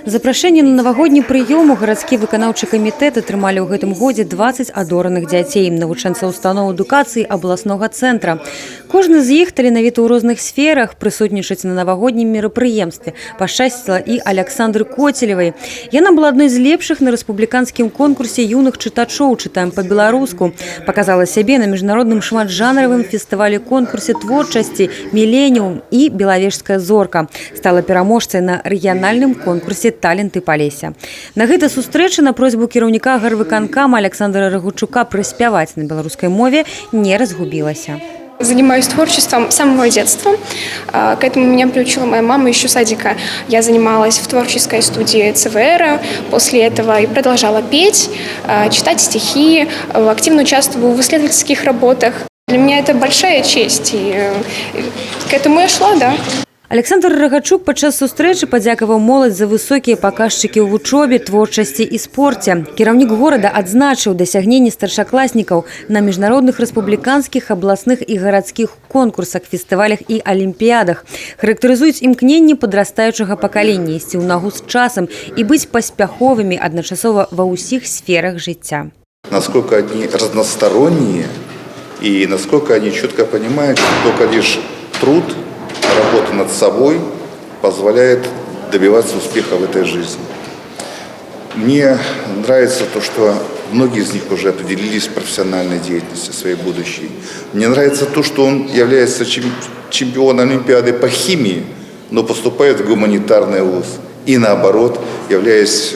Запрашэнне на навагодні прыём у гарадскі выканаўчы камітэт атрымалі ў гэтым годзе 20 адораных дзяцей, навучэнцаў устаноў адукацыі абласнога цэнтра. Кожны з іх таленавіты ў розных сферах, прысутнічаць на навагоднім мерапрыемстве. Пашчасціла і Аляксандры Коцелевай. Яна была адной з лепшых на рэспубліканскім конкурсе юных чытачоў «Чытаем па-беларуску». Паказала сябе на міжнародным шматжанравым фестывалі-конкурсе творчасці «Міленіум» і «Белавежская зорка». Стала пераможцай на рэгіянальным конкурсе «Таленты Палесся». На гэтай сустрэчы на просьбу кіраўніка гарвыканкама Александра Рагучука праспяваць на беларускай мове не разгубілася. Занимаюсь творчеством с самого детства. К этому меня приучила моя мама еще с садика. Я занималась в творческой студии ЦВР. После этого и продолжала петь, читать стихи, активно участвовала в исследовательских работах. Для меня это большая честь, и к этому я шла, да. Александр Рагачук падчас сустрэчы падзякаваў моладзь за высокія паказчыкі ў вучобе, творчасці і спорце. Кіраўнік горада адзначыў дасягненні старшакласнікаў на міжнародных рэспубліканскіх, абласных і гарадскіх конкурсах, фестывалях і алімпіядах. Характарызуюць імкненні падрастаючага пакалення ісці ў нагу з часам і быць паспяховымі адначасова ва ўсіх сферах жыцця. Насколько они разносторонние и насколько они четко понимают, что только лишь труд, работа над собой позволяет добиваться успеха в этой жизни. Мне нравится то, что многие из них уже определились в профессиональной деятельности своей будущей. Мне нравится то, что он является чемпионом Олимпиады по химии, но поступает в гуманитарный вуз. И наоборот, являясь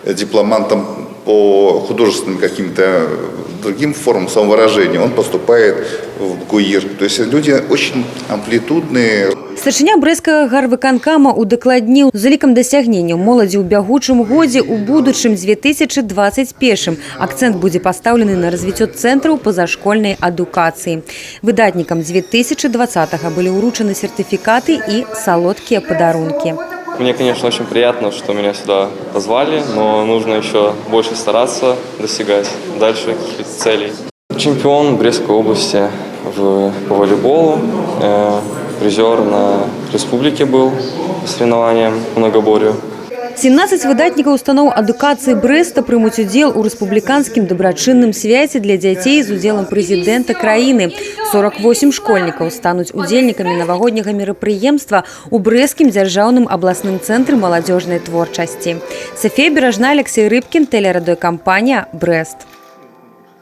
дипломантом по художественным каким-то другим формам самовыражения, он поступает в ГУИР. То есть люди очень амплитудные. Старшыня брэсцкага гарвыканкама удакладніў, з улікам дасягненняў моладзі ў бягучым годзе ў будучым 2021. Акцэнт будзе пастаўлены на развіццё цэнтраў пазашкольнай адукацыі. Выдатнікам 2020-го былі ўручаны сертыфікаты і салодкія падарункі. Мне, конечно, очень приятно, что меня сюда позвали, но нужно еще больше стараться достигать дальше каких-то целей. Чемпион Брестской области по волейболу, призер на республике был по соревнованиям в многоборью. 17 выдатнікаў устаноў адукацыі Брэста прымуць удзел у рэспубліканскім дабрачынным свяце для дзяцей з удзелам прэзідэнта краіны. 48 школьнікаў стануць удзельнікамі навагодняга мерапрыемства ў брэсцкім дзяржаўным абласным цэнтры маладзёжнай творчасці. Софія Беражна, Алексей Рыбкін, тэлерадыёкампанія «Брэст».